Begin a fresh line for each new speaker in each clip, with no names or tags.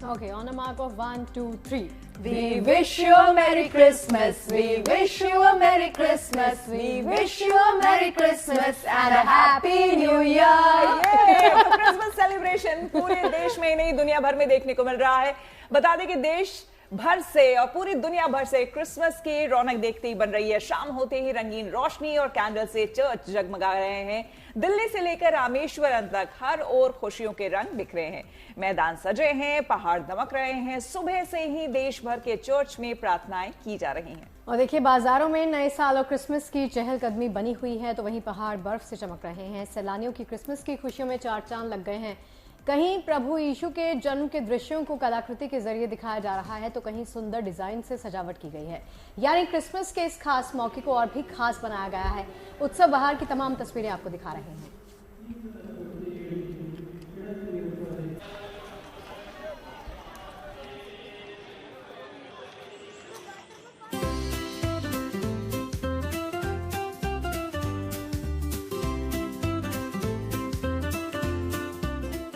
Okay, on a mark of 1, 2, 3.
We wish you a Merry Christmas. We wish you a Merry Christmas. We wish you a Merry Christmas and a Happy New Year.
तो Christmas celebration पूरे देश में ही नहीं दुनिया भर में देखने को मिल रहा है। बता दें कि देश भर से और पूरी दुनिया भर से क्रिसमस की रौनक देखते ही बन रही है। शाम होते ही रंगीन रोशनी और कैंडल से चर्च जगमगा रहे हैं। दिल्ली से लेकर रामेश्वरम तक हर ओर खुशियों के रंग बिखरे हैं। मैदान सजे हैं, पहाड़ दमक रहे हैं। सुबह से ही देश भर के चर्च में प्रार्थनाएं की जा रही हैं।
और देखिए, बाजारों में नए साल और क्रिसमस की चहलकदमी बनी हुई है, तो वहीं पहाड़ बर्फ से चमक रहे हैं। सैलानियों की क्रिसमस की खुशियों में चार चांद लग गए हैं। कहीं प्रभु यीशु के जन्म के दृश्यों को कलाकृति के जरिए दिखाया जा रहा है, तो कहीं सुंदर डिजाइन से सजावट की गई है। यानी क्रिसमस के इस खास मौके को और भी खास बनाया गया है। उत्सव बहार की तमाम तस्वीरें आपको दिखा रहे हैं।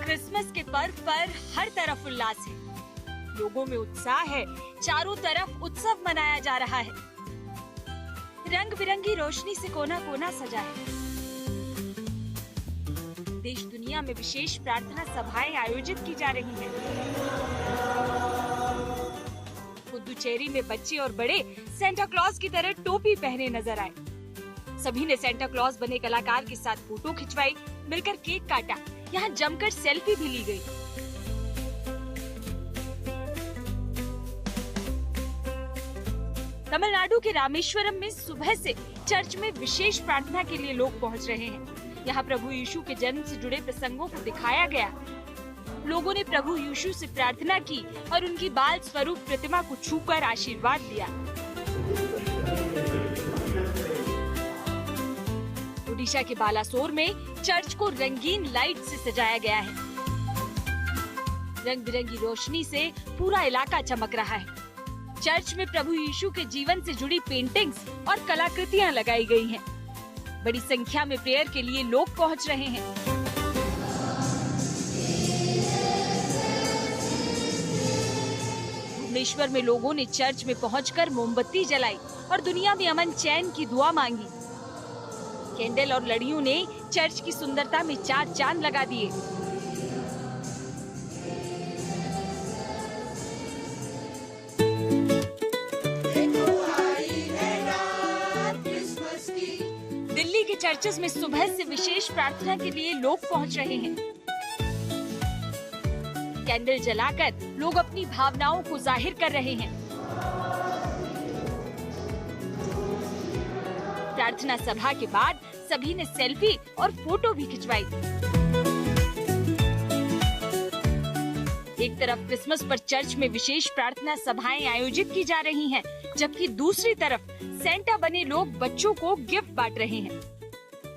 क्रिसमस के पर्व पर हर तरफ उल्लास है, लोगों में उत्साह है, चारों तरफ उत्सव मनाया जा रहा है। रंग बिरंगी रोशनी से कोना कोना सजा है। देश दुनिया में विशेष प्रार्थना सभाएं आयोजित की जा रही हैं। पुदुचेरी में बच्चे और बड़े सेंटा क्लॉज की तरह टोपी पहने नजर आए। सभी ने सेंटा क्लॉज बने कलाकार के साथ फोटो खिंचवाई, मिलकर केक काटा। यहाँ जमकर सेल्फी भी ली गई। तमिलनाडु के रामेश्वरम में सुबह से चर्च में विशेष प्रार्थना के लिए लोग पहुंच रहे हैं। यहाँ प्रभु यीशु के जन्म से जुड़े प्रसंगों को दिखाया गया। लोगों ने प्रभु यीशु से प्रार्थना की और उनकी बाल स्वरूप प्रतिमा को छूकर आशीर्वाद दिया। ओडिशा के बालासोर में चर्च को रंगीन लाइट से सजाया गया है। रंग बिरंगी रोशनी से पूरा इलाका चमक रहा है। चर्च में प्रभु यीशु के जीवन से जुड़ी पेंटिंग्स और कलाकृतियां लगाई गई हैं। बड़ी संख्या में प्रेयर के लिए लोग पहुंच रहे हैं। भुवनेश्वर में लोगों ने चर्च में पहुंचकर मोमबत्ती जलाई और दुनिया में अमन चैन की दुआ मांगी। कैंडल और लड़ियों ने चर्च की सुंदरता में चार चांद लगा दिए। दिल्ली के चर्चेस में सुबह से विशेष प्रार्थना के लिए लोग पहुंच रहे हैं। कैंडल जलाकर लोग अपनी भावनाओं को जाहिर कर रहे हैं। प्रार्थना सभा के बाद सभी ने सेल्फी और फोटो भी खिंचवाई। एक तरफ क्रिसमस पर चर्च में विशेष प्रार्थना सभाएं आयोजित की जा रही हैं, जबकि दूसरी तरफ सेंटा बने लोग बच्चों को गिफ्ट बांट रहे हैं।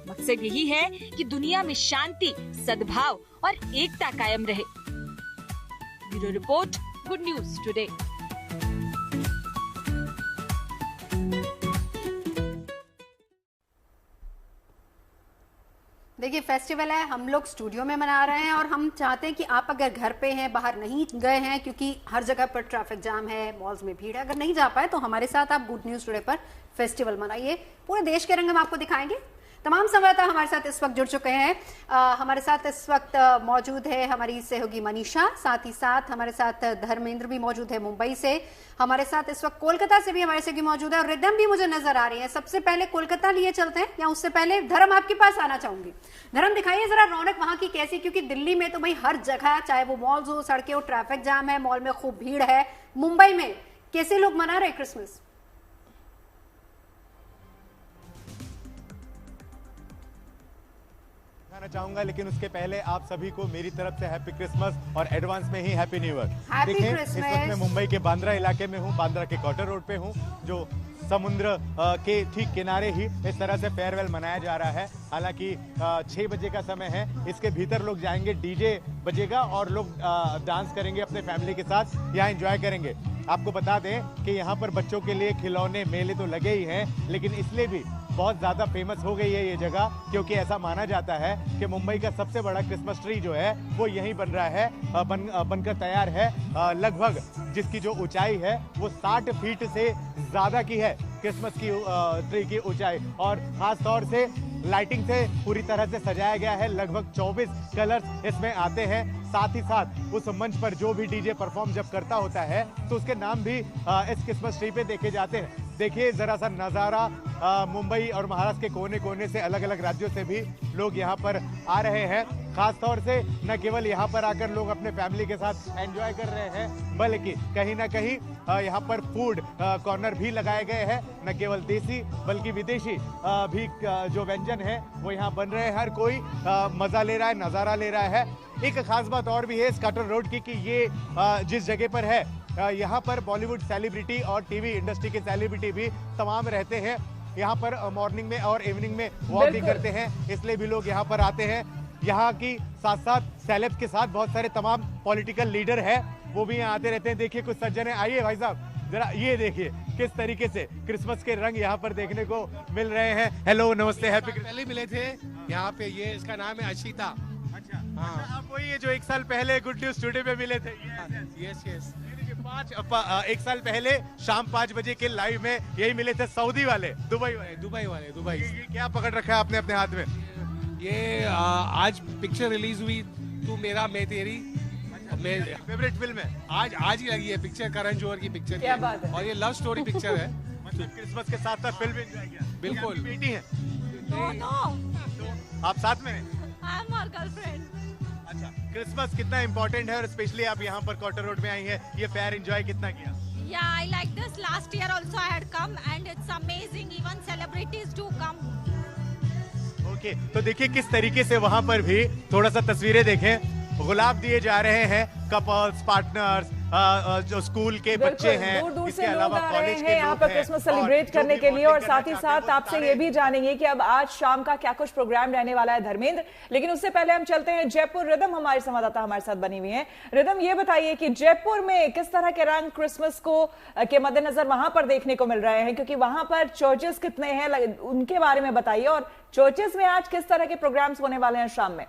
मकसद यही है कि दुनिया में शांति, सद्भाव और एकता कायम रहे। Bureau report, good news today.
देखिए, फेस्टिवल है, हम लोग स्टूडियो में मना रहे हैं और हम चाहते हैं कि आप अगर घर पे हैं, बाहर नहीं गए हैं क्योंकि हर जगह पर ट्रैफिक जाम है, मॉल्स में भीड़ है, अगर नहीं जा पाए तो हमारे साथ आप गुड न्यूज टुडे पर फेस्टिवल मनाइए। पूरे देश के रंग हम आपको दिखाएंगे। तमाम संवाददाता हमारे साथ इस वक्त जुड़ चुके हैं। हमारे साथ इस वक्त मौजूद है हमारी सहयोगी मनीषा, साथ ही साथ हमारे साथ धर्मेंद्र भी मौजूद है मुंबई से। हमारे साथ इस वक्त कोलकाता से भी हमारे सहयोगी मौजूद है और रिदम भी मुझे नजर आ रही है। सबसे पहले कोलकाता लिए चलते हैं, या उससे पहले धर्म आपके पास आना चाहूंगी। धर्म, दिखाइए जरा रौनक वहां की कैसी, क्योंकि दिल्ली में तो भाई हर जगह, चाहे वो मॉल्स हो, सड़कें हो, ट्रैफिक जाम है, मॉल में खूब भीड़ है। मुंबई में कैसे लोग मना रहे क्रिसमस?
चाहूंगा, लेकिन उसके पहले आप सभी को मेरी तरफ से हैप्पी क्रिसमस और एडवांस में ही हैप्पी न्यू ईयर। देखिए, इस वक्त मैं मुंबई के बांद्रा इलाके में हूँ, बांद्रा के क्वार्टर रोड पे हूँ, जो समुद्र के ठीक किनारे ही इस तरह से फेयरवेल मनाया जा रहा है। हालांकि 6 बजे का समय है, इसके भीतर लोग जाएंगे, डीजे बजेगा और लोग डांस करेंगे अपने फैमिली के साथ, यहाँ एंजॉय करेंगे। आपको बता दें कि यहाँ पर बच्चों के लिए खिलौने मेले तो लगे ही हैं, लेकिन इसलिए भी बहुत ज़्यादा फेमस हो गई है ये जगह, क्योंकि ऐसा माना जाता है कि मुंबई का सबसे बड़ा क्रिसमस ट्री जो है वो यहीं बन रहा है, बनकर तैयार है। लगभग जिसकी जो ऊंचाई है वो 60 फीट से ज़्यादा की है, क्रिसमस की ट्री की ऊंचाई। और खास तौर से लाइटिंग से पूरी तरह से सजाया गया है। लगभग 24 कलर्स इसमें आते हैं। साथ ही साथ उस मंच पर जो भी डीजे परफॉर्म जब करता होता है तो उसके नाम भी इस क्रिसमस ट्री पे देखे जाते हैं। देखिए जरा सा नज़ारा, मुंबई और महाराष्ट्र के कोने कोने से, अलग अलग राज्यों से भी लोग यहाँ पर आ रहे हैं। खास तौर से न केवल यहाँ पर आकर लोग अपने फैमिली के साथ एंजॉय कर रहे हैं, बल्कि कहीं ना कहीं यहाँ पर फूड कॉर्नर भी लगाए गए हैं। न केवल देसी बल्कि विदेशी भी जो व्यंजन है वो यहाँ बन रहे हैं। हर कोई मजा ले रहा है, नज़ारा ले रहा है। एक खास बात और भी है इस काटर रोड की कि ये जिस जगह पर है यहाँ पर बॉलीवुड सेलिब्रिटी और टीवी इंडस्ट्री के सेलिब्रिटी भी तमाम रहते हैं। यहाँ पर मॉर्निंग में और इवनिंग में वॉक भी करते हैं, इसलिए भी लोग यहाँ पर आते हैं। यहाँ की साथ साथ सेलेब्स के साथ बहुत सारे तमाम पॉलिटिकल लीडर हैं, वो भी यहाँ आते रहते हैं। देखिए कुछ सज्जन है, आइए भाई साहब जरा ये देखिए किस तरीके से क्रिसमस के रंग यहाँ पर देखने को मिल रहे हैं। हेलो, नमस्ते, हैप्पी।
पहले मिले थे यहाँ पे, ये इसका नाम है अशिता।
अच्छा हाँ, आप वही है जो एक साल पहले गुड न्यूज स्टूडियो में मिले थे।
Yes yes.
एक साल पहले शाम 5 बजे के लाइव में यही मिले थे, सऊदी वाले, दुबई वाले। ये क्या पकड़ रखा है आपने अपने हाथ में?
ये आज पिक्चर रिलीज हुई, तू मेरा मैं तेरी, मेरी
फेवरेट फिल्म है।
आज ही लगी है पिक्चर, करण जौहर की पिक्चर।
क्या बात है।
और ये लव स्टोरी पिक्चर है।
मतलब क्रिसमस के साथ साथ फिल्म एंजॉय किया।
बिल्कुल।
बेटी है तो आप साथ में हैं?
I am our girlfriend.
अच्छा, क्रिसमस कितना इम्पोर्टेंट है और स्पेशली आप यहाँ पर क्वार्टर रोड में आई हैं, ये फेयर एंजॉय कितना किया?
Yeah, I like this. Last year also I had come and it's amazing. Even celebrities do come.
Okay, तो देखिए किस तरीके से वहाँ पर भी थोड़ा सा तस्वीरें देखें, गुलाब दिए जा रहे हैं कपल्स, पार्टनर्स, जो स्कूल के बच्चे हैं,
दूर दूर
इसके
से लोग
अलावा
आ रहे
कॉलेज के
हैं यहाँ पर क्रिसमस सेलिब्रेट करने के लिए। और साथ ही साथ आपसे ये भी जानेंगे कि अब आज शाम का क्या कुछ प्रोग्राम रहने वाला है धर्मेंद्र। लेकिन उससे पहले हम चलते हैं जयपुर। रिदम हमारे संवाददाता हमारे साथ बनी हुई है। रिदम, ये बताइए कि जयपुर में किस तरह के रंग क्रिसमस को के मद्देनजर वहां पर देखने को मिल रहे हैं, क्योंकि वहां पर चर्चेस कितने हैं उनके बारे में बताइए, और चर्चेस में आज किस तरह के प्रोग्राम्स होने वाले हैं शाम में?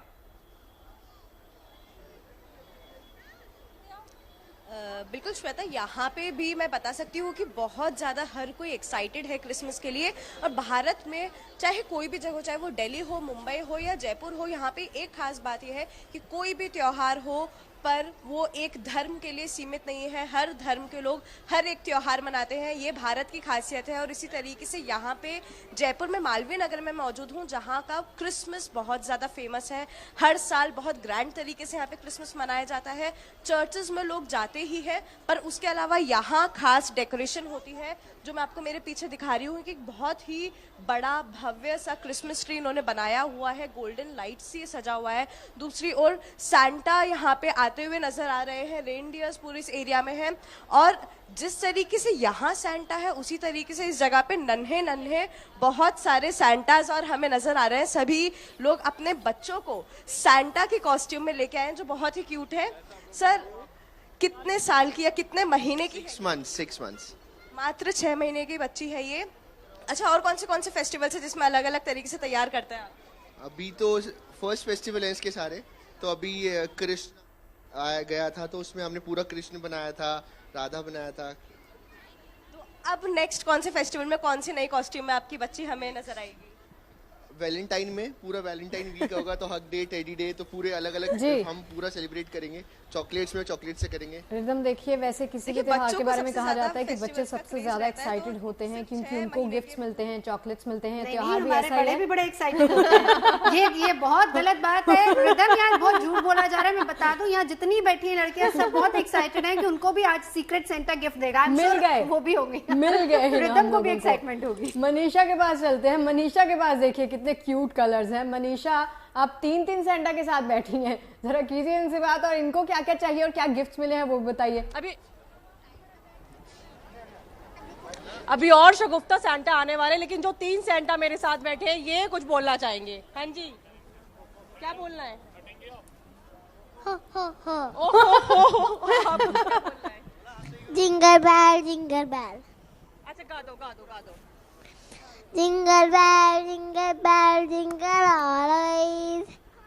बिल्कुल श्वेता, यहाँ पे भी मैं बता सकती हूँ कि बहुत ज़्यादा हर कोई एक्साइटेड है क्रिसमस के लिए। और भारत में चाहे कोई भी जगह हो, चाहे वो दिल्ली हो, मुंबई हो या जयपुर हो, यहाँ पे एक खास बात यह है कि कोई भी त्योहार हो पर वो एक धर्म के लिए सीमित नहीं है। हर धर्म के लोग हर एक त्योहार मनाते हैं, ये भारत की खासियत है। और इसी तरीके से यहाँ पे जयपुर में मालवीय नगर में मौजूद हूँ, जहाँ का क्रिसमस बहुत ज़्यादा फेमस है। हर साल बहुत ग्रैंड तरीके से यहाँ पे क्रिसमस मनाया जाता है। चर्चेस में लोग जाते ही है, पर उसके अलावा यहाँ खास डेकोरेशन होती है, जो मैं आपको मेरे पीछे दिखा रही हूँ कि बहुत ही बड़ा भव्य सा क्रिसमस ट्री इन्होंने बनाया हुआ है, गोल्डन लाइट से सजा हुआ है। दूसरी ओर सैंटा यहाँ पे आते हुए नजर आ रहे हैं, रेनडियर्स पूरे इस एरिया में हैं। और जिस तरीके से यहाँ सैंटा है, उसी तरीके से इस जगह पे नन्हे नन्हे बहुत सारे सैंटाज और हमें नजर आ रहे हैं। सभी लोग अपने बच्चों को सैंटा के कॉस्ट्यूम में लेके आए हैं, जो बहुत ही क्यूट है। सर, कितने साल की या कितने महीने की?
6 मंथ्स।
मात्र 6 महीने की बच्ची है ये। अच्छा, और कौन से फेस्टिवल्स है जिसमें अलग अलग तरीके से तैयार करते हैं?
अभी तो फर्स्ट फेस्टिवल है इसके सारे, तो अभी कृष्ण आया गया था, तो उसमें हमने पूरा कृष्ण बनाया था, राधा बनाया था।
तो अब नेक्स्ट कौन से फेस्टिवल में कौन सी नई कॉस्ट्यूम में आपकी बच्ची हमें नजर आएगी?
वैलेंटाइन में पूरा वैलेंटाइन वीक होगा, तो हक डे, टेडी डे, तो पूरे अलग अलग हम पूरा सेलिब्रेट करेंगे। चॉकलेट्स में चॉकलेट से करेंगे।
रिदम, देखिए वैसे किसी के त्योहार के बारे में कहा जाता है कि बच्चे सबसे ज्यादा एक्साइटेड होते हैं क्योंकि उनको गिफ्ट्स मिलते हैं, चॉकलेट्स मिलते हैं। त्योहार भी ऐसा ही है,
भी बड़े एक्साइटेड होते हैं। ये बहुत गलत बात है रिदम, यहाँ बहुत झूठ बोला जा रहा है। मैं बता दूं, यहाँ जितनी बैठी है लड़कियां सब बहुत एक्साइटेड हैं कि उनको भी आज सीक्रेट सेंटा गिफ्ट देगा।
मिल गए,
वो भी होंगे,
मिल गए।
रिदम को भी एक्साइटमेंट होगी।
मनीषा के पास चलते हैं। मनीषा के पास देखिए कितने क्यूट कलर्स हैं। मनीषा, आप 3 सेंटा के साथ बैठी हैं, जरा कीजिए इनसे बात और इनको क्या क्या चाहिए और क्या गिफ्ट्स मिले हैं वो बताइए।
अभी और शगुफ्ता सेंटा आने वाले, लेकिन जो 3 सेंटा मेरे साथ बैठे हैं ये कुछ बोलना चाहेंगे। हाँ जी, क्या बोलना है?
जिंगर बैल जिंगर बैल।
अच्छा, गा दो।
Jingle bell, jingle all the way.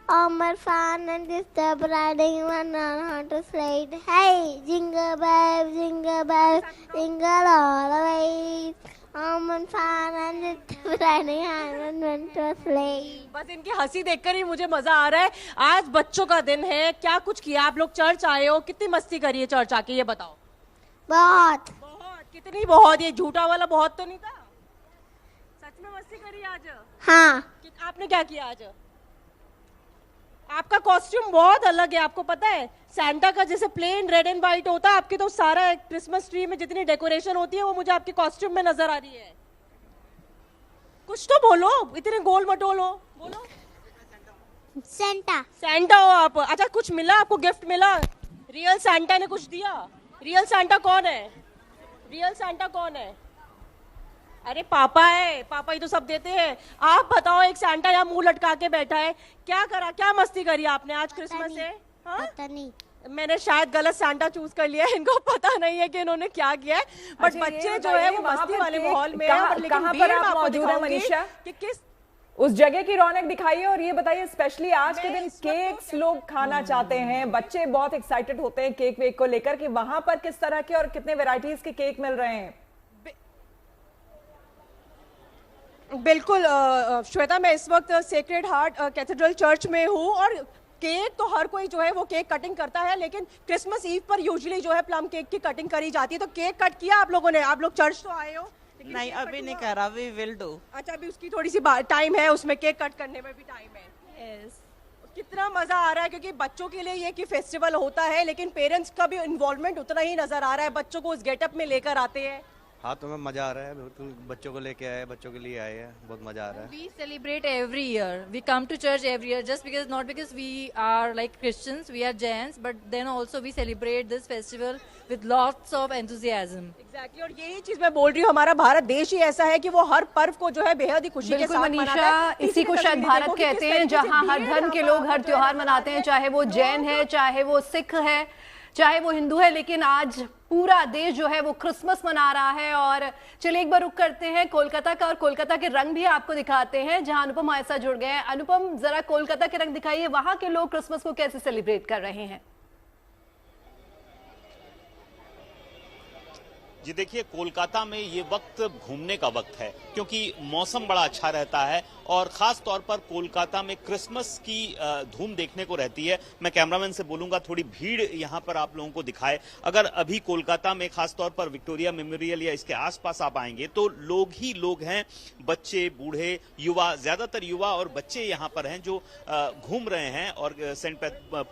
Homer, fun and disturb riding one on a sled. Hey, jingle bell, jingle all the way. Homer, fun and disturb riding one on a sled.
बस इनकी हंसी देखकर ही मुझे मजा आ रहा है। आज बच्चों का दिन है, क्या कुछ किया आप लोग? चर्च आए हो, कितनी मस्ती करी है चर्च आके, ये बताओ।
बहुत।
कितनी बहुत? ये झूठा वाला बहुत तो नहीं था? सच में मस्ती करी आज?
हाँ।
आपने क्या किया आज? आपका कॉस्ट्यूम बहुत अलग है, आपको पता है? सैंटा का जैसे प्लेन रेड एंड व्हाइट होता है, आपके तो सारा क्रिसमस ट्री में जितनी डेकोरेशन होती है वो मुझे आपके कॉस्ट्यूम में नजर आ रही है। कुछ तो बोलो, इतने गोल मटोल हो, बोलो। सैंटा हो आप? अच्छा, कुछ मिला आपको? गिफ्ट मिला? रियल सैंटा ने कुछ दिया? रियल सैंटा कौन है? रियल सैंटा कौन है? अरे पापा है, पापा ही तो सब देते हैं। आप बताओ, एक सैंटा यहाँ मुंह लटका के बैठा है, क्या करा, क्या मस्ती करी आपने आज क्रिसमस है?
पता नहीं।
मैंने शायद गलत सैंटा चूज कर लिया है, इनको पता नहीं है कि इन्होंने क्या किया है। बट बच्चे जो है वो मस्ती वाले माहौल में है।
कहाँ पर आप मौजूद हैं मनीषा?
कि किस
उस जगह की रौनक दिखाइए और ये बताइए, स्पेशली आज के दिन केक्स लोग खाना चाहते हैं, बच्चे बहुत एक्साइटेड होते हैं केक वेक को लेकर, कि वहां पर किस तरह के और कितने वैरायटीज के केक मिल रहे हैं?
बिल्कुल श्वेता, मैं इस वक्त सेक्रेड हार्ट कैथेड्रल चर्च में हूँ और केक तो हर कोई जो है वो केक कटिंग करता है, लेकिन क्रिसमस ईव पर यूजुअली जो है प्लम केक की कटिंग करी जाती है। तो केक कट किया आप लोगों ने? आप लोग चर्च तो आए हो?
नहीं, अभी नहीं करा, वी विल डू।
अच्छा, अभी उसकी थोड़ी सी टाइम है, उसमें केक कट करने में भी टाइम है।
यस।
कितना मजा आ रहा है, क्योंकि बच्चों के लिए ये कि फेस्टिवल होता है, लेकिन पेरेंट्स का भी इन्वॉल्वमेंट उतना ही नजर आ रहा है। बच्चों को उस गेटअप में लेकर आते हैं।
हाँ, तुम्हें मजा आ रहा है? बिल्कुल, बच्चों को लेके आए, बच्चों के लिए आए हैं, बहुत मजा आ रहा है।
We celebrate every year. We come to church every year, just because not because we are like Christians, we are Jains, but then also we celebrate this festival with lots of enthusiasm.
Exactly, और यही चीज मैं बोल रही हूँ, हमारा भारत देश ही ऐसा है कि वो हर पर्व को जो है बेहद ही खुशी के साथ मनाता है।
इसी को शायद भारत कहते हैं, जहाँ हर धर्म के लोग हर त्योहार मनाते हैं, चाहे वो जैन है, चाहे वो सिख है, चाहे वो हिंदू है, लेकिन आज पूरा देश जो है वो क्रिसमस मना रहा है। और चलिए एक बार रुक करते हैं कोलकाता का, और कोलकाता के रंग भी आपको दिखाते हैं, जहां अनुपम हमारे साथ जुड़ गए हैं। अनुपम, जरा कोलकाता के रंग दिखाइए, वहां के लोग क्रिसमस को कैसे सेलिब्रेट कर रहे हैं?
जी देखिए, कोलकाता में ये वक्त घूमने का वक्त है, क्योंकि मौसम बड़ा अच्छा रहता है और खास तौर पर कोलकाता में क्रिसमस की धूम देखने को रहती है। मैं कैमरामैन से बोलूंगा थोड़ी भीड़ यहाँ पर आप लोगों को दिखाए। अगर अभी कोलकाता में खास तौर पर विक्टोरिया मेमोरियल या इसके आसपास आप आएंगे तो लोग ही लोग हैं, बच्चे, बूढ़े, युवा, ज्यादातर युवा और बच्चे यहाँ पर हैं जो घूम रहे हैं। और Saint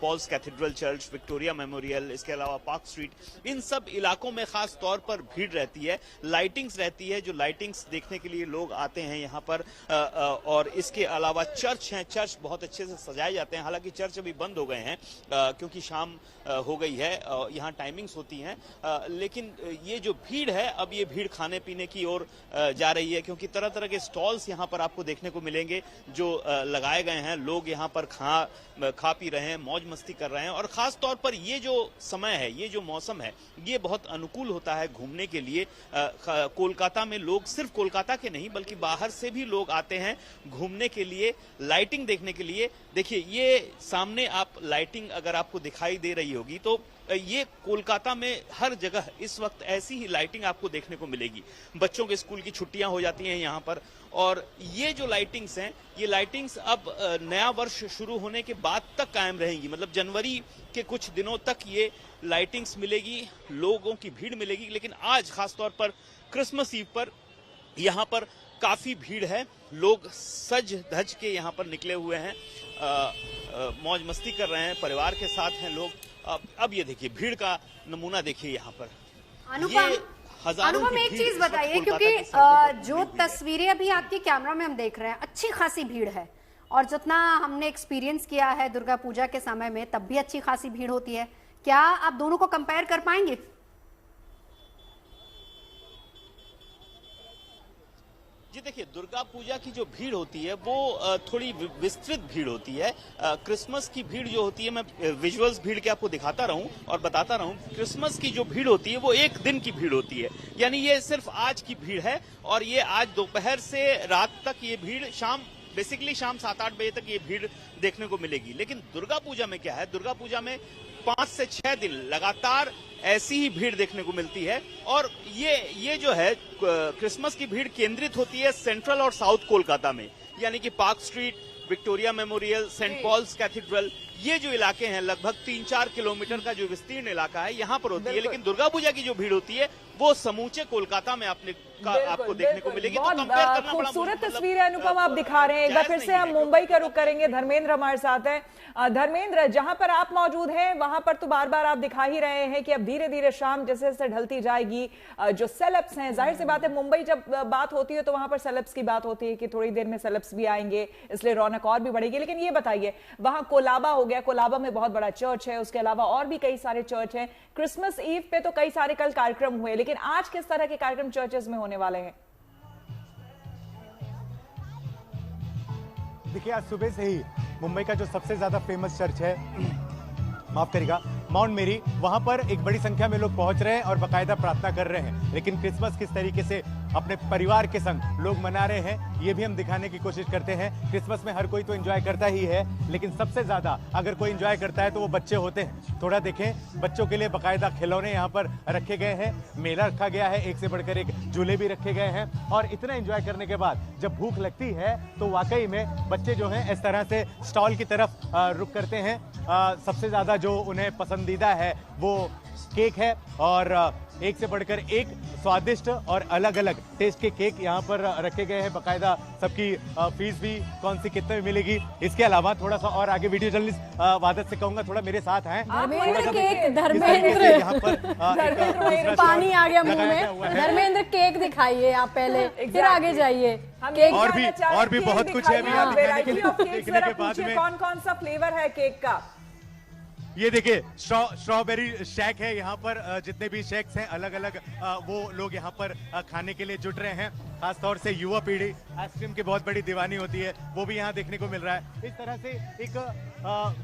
Paul's Cathedral church, Victoria Memorial, इसके अलावा पार्क स्ट्रीट, इन सब इलाकों में खास तौर पर भीड़ रहती है, लाइटिंग्स रहती है, जो लाइटिंग्स देखने के लिए लोग आते हैं यहाँ पर। और इसके अलावा चर्च हैं, चर्च बहुत अच्छे से सजाए जाते हैं। हालांकि चर्च अभी बंद हो गए हैं क्योंकि शाम हो गई है, यहाँ टाइमिंग्स होती हैं, लेकिन ये जो भीड़ है, अब ये भीड़ खाने पीने की ओर जा रही है, क्योंकि तरह तरह के स्टॉल्स यहाँ पर आपको देखने को मिलेंगे जो लगाए गए हैं। लोग यहाँ पर खा पी रहे हैं, मौज मस्ती कर रहे हैं। और खास तौर पर ये जो समय है, ये जो मौसम है, ये बहुत अनुकूल होता है घूमने के लिए। कोलकाता में लोग सिर्फ कोलकाता के नहीं बल्कि बाहर से भी लोग आते हैं घूमने के लिए, लाइटिंग देखने के लिए। देखिए, ये सामने आप लाइटिंग अगर आपको दिखाई दे रही होगी तो ये कोलकाता में हर जगह इस वक्त ऐसी ही लाइटिंग आपको देखने को मिलेगी। बच्चों के स्कूल की छुट्टियां हो जाती हैं यहाँ पर, और ये जो लाइटिंग्स हैं, ये लाइटिंग्स अब नया वर्ष शुरू होने के बाद तक कायम रहेंगी। मतलब जनवरी के कुछ दिनों तक ये लाइटिंग्स मिलेगी, लोगों की भीड़ मिलेगी। लेकिन आज खासतौर पर क्रिसमस ईव पर यहाँ पर काफी भीड़ है, लोग सज धज के यहाँ पर निकले हुए हैं, मौज मस्ती कर रहे हैं, परिवार के साथ हैं लोग। अब ये देखिए, भीड़ का नमूना देखिए यहाँ पर।
अनुपम, एक चीज बताइए, क्योंकि जो तस्वीरें अभी आपके कैमरा में हम देख रहे हैं, अच्छी खासी भीड़ है, और जितना हमने एक्सपीरियंस किया है दुर्गा पूजा के समय में, तब भी अच्छी खासी भीड़ होती है। क्या आप दोनों को कंपेयर कर पाएंगे?
जी देखिए, दुर्गा पूजा की जो भीड़ होती है वो थोड़ी विस्तृत भीड़ होती है। क्रिसमस की भीड़ जो होती है, मैं विजुअल्स भीड़ के आपको दिखाता रहूं और बताता रहूं। क्रिसमस की जो भीड़ होती है वो एक दिन की भीड़ होती है, यानी ये सिर्फ आज की भीड़ है और ये आज दोपहर से रात तक ये भीड़, बेसिकली शाम 7-8 बजे तक ये भीड़ देखने को मिलेगी। लेकिन दुर्गा पूजा में क्या है, दुर्गा पूजा में 5 से 6 दिन लगातार ऐसी ही भीड़ देखने को मिलती है। और ये जो है क्रिसमस की भीड़ केंद्रित होती है सेंट्रल और साउथ कोलकाता में, यानी कि Park Street, Victoria Memorial, Saint Paul's Cathedral, ये जो इलाके हैं लगभग 3-4 किलोमीटर का जो विस्तीर्ण इलाका है, यहाँ पर होती है। लेकिन दुर्गा पूजा की जो भीड़ होती है वो समूचे कोलकाता में आपको देखने को मिलेगी।
बहुत खूबसूरत तस्वीर है अनुपम आप दिखा रहे हैं। एक बार फिर से हम मुंबई का रुख करेंगे। धर्मेंद्र हमारे साथ हैं। धर्मेंद्र, जहां पर आप मौजूद हैं वहां पर तो बार बार आप दिखा ही रहे हैं कि अब धीरे धीरे शाम जैसे जैसे ढलती जाएगी, जो सेलेब्स हैं, जाहिर सी बात है मुंबई जब बात होती है तो वहां पर सेलेब्स की बात होती है कि थोड़ी देर में सेलेब्स भी आएंगे, इसलिए रौनक और भी बढ़ेगी। लेकिन ये बताइए, वहां कोलाबा हो गया, कोलाबा में बहुत बड़ा चर्च है, उसके अलावा और भी कई सारे चर्च हैं। क्रिसमस ईव पे तो कई सारे कल कार्यक्रम हुए, लेकिन आज किस तरह के कार्यक्रम चर्चेस में होने वाले हैं?
देखिए, आज सुबह से ही मुंबई का जो सबसे ज्यादा फेमस चर्च है, माफ करिएगा, माउंट मेरी, वहां पर एक बड़ी संख्या में लोग पहुंच रहे हैं और बाकायदा प्रार्थना कर रहे हैं। लेकिन क्रिसमस किस तरीके से अपने परिवार के संग लोग मना रहे हैं, ये भी हम दिखाने की कोशिश करते हैं। क्रिसमस में हर कोई तो एंजॉय करता ही है, लेकिन सबसे ज्यादा अगर कोई एंजॉय करता है तो वो बच्चे होते हैं। थोड़ा देखें, बच्चों के लिए बाकायदा खिलौने यहाँ पर रखे गए हैं, मेला रखा गया है, एक से बढ़कर एक झूले भी रखे गए हैं। और इतना एंजॉय करने के बाद जब भूख लगती है तो वाकई में बच्चे जो हैं इस तरह से स्टॉल की तरफ रुख करते हैं। सबसे ज्यादा जो उन्हें पसंदीदा है वो केक है और एक से बढ़कर एक स्वादिष्ट और अलग अलग टेस्ट के केक यहाँ पर रखे गए हैं। बाकायदा सबकी फीस भी कौन सी कितने में मिलेगी, इसके अलावा थोड़ा सा और आगे वीडियो जर्नलिस्ट वादत से कहूंगा थोड़ा मेरे साथ हैं।
धर्मेंद्र, पानी आ गया मुंह में। धर्मेंद्र, केक दिखाइए आप पहले, फिर आगे जाइए। केक
और भी बहुत कुछ है देखने के बाद में।
कौन कौन सा फ्लेवर है केक का?
ये देखिए, स्ट्रॉबेरी शेक है। यहाँ पर जितने भी शेक्स हैं अलग अलग वो लोग यहाँ पर खाने के लिए जुट रहे हैं। खासतौर से युवा पीढ़ी आइसक्रीम की बहुत बड़ी दीवानी होती है, वो भी यहाँ देखने को मिल रहा है। इस तरह से एक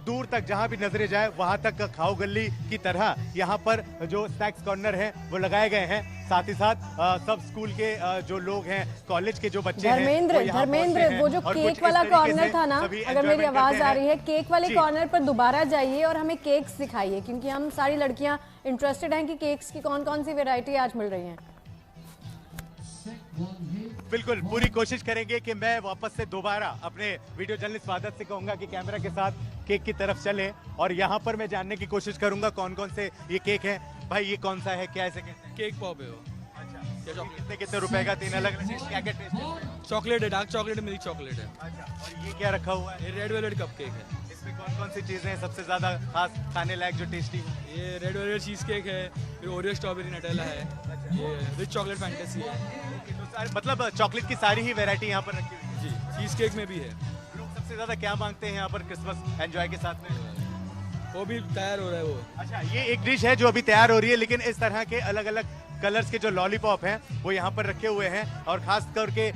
दूर तक जहाँ भी नजरें जाए वहां तक खाओ गली की तरह यहाँ पर जो स्नैक्स कॉर्नर है वो लगाए गए हैं। साथ ही साथ सब स्कूल के जो लोग हैं, कॉलेज के जो बच्चे हैं,
धर्मेंद्र, वो जो केक वाला कॉर्नर था ना, अगर मेरी आवाज आ रही है, केक वाले कॉर्नर पर दोबारा जाइए और हमें केक्स दिखाइए, क्योंकि हम सारी लड़कियां इंटरेस्टेड हैं कि केक्स की कौन कौन सी वैरायटी आज मिल रही है।
बिल्कुल, पूरी कोशिश करेंगे कि मैं वापस से दोबारा अपने वीडियो जर्नलिस्ट वादत से कहूंगा कि कैमरा के साथ केक की तरफ चले और यहाँ पर मैं जानने की कोशिश करूंगा कौन कौन से ये केक हैं। भाई, ये कौन सा है, क्या ऐसे
केक पॉप है वो?
अच्छा, कितने रुपए का? 3 अलग क्या क्या टेस्ट है?
चॉकलेट है, डार्क चॉकलेट है, मिल्क चॉकलेट है।
अच्छा, और ये क्या रखा हुआ है?
ये रेड वेलवेट कप केक है।
इसमें कौन कौन सी चीजें हैं सबसे ज्यादा खास खाने लायक जो टेस्टी हो?
ये रेड वेलवेट चीज केक है, फिर ओरियो स्ट्रॉबेरी नटेला है, ये रिच चॉकलेट फैंटेसी है।
मतलब चॉकलेट की सारी ही वैरायटी यहाँ पर रखी हुई है?
जी, चीज केक में भी है।
लोग सबसे ज्यादा क्या मांगते हैं यहाँ पर क्रिसमस एंजॉय के साथ में?
वो भी तैयार हो रहा है वो।
अच्छा, ये एक डिश है जो अभी तैयार हो रही है, लेकिन इस तरह के अलग अलग कलर्स के जो लॉलीपॉप हैं वो यहाँ पर रखे हुए हैं और खास करके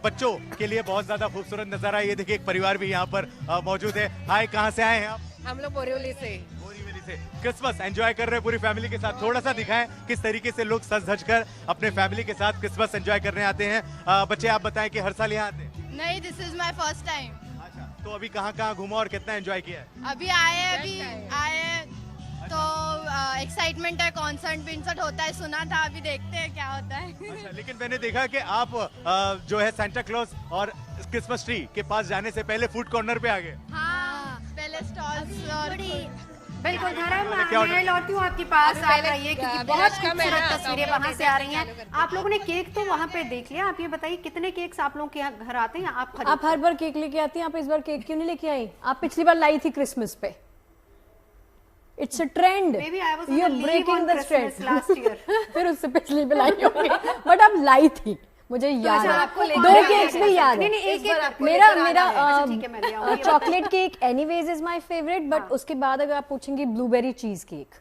बच्चों के लिए बहुत ज्यादा खूबसूरत नजारा है। ये देखिए, एक परिवार भी यहाँ पर मौजूद है। हाय, कहाँ से आए हैं आप?
हम लोग बोरीवली से।
बोरीवली से क्रिसमस एंजॉय कर रहे हैं पूरी फैमिली के साथ। थोड़ा सा दिखाएं किस तरीके से लोग सज धज कर अपने फैमिली के साथ क्रिसमस एंजॉय करने आते हैं। बच्चे, आप बताएं कि हर साल यहाँ आते हैं?
नहीं, this is my first time.
अच्छा, तो अभी कहाँ घूमा और कितना एंजॉय किया है?
अभी आए तो एक्साइटमेंट है, कॉन्सर्ट विंसर्ट होता है, सुना था, अभी देखते हैं क्या होता है।
अच्छा, लेकिन मैंने देखा कि आप जो है सेंटा क्लॉज और क्रिसमस ट्री के पास जाने से पहले फूड कॉर्नर पे आ गए।
हाँ, पहले स्टॉल्स और
बिल्कुल। धर्म, मैं लौटती हूँ आपके पास, आप रहिए क्योंकि बहुत खूबसूरत तस्वीरें वहाँ से आ रही हैं। आप लोगों ने केक तो वहाँ पे देख लिया, आप ये बताइए कितने केक्स आप लोगों के यहाँ घर आते हैं? आप
हर बार केक लेके आती हैं, आप इस बार केक क्यों नहीं लेके आई? आप पिछली बार लाई थी क्रिसमस पे। It's a trend, you are breaking the trend last year. फिर उससे पिछली भी लाई होगी, बट अब लाई थी, मुझे याद है। 2 केक्स भी याद है। मेरा chocolate cake anyways is my favourite, but उसके बाद अगर आप पूछेंगे blueberry cheese cake,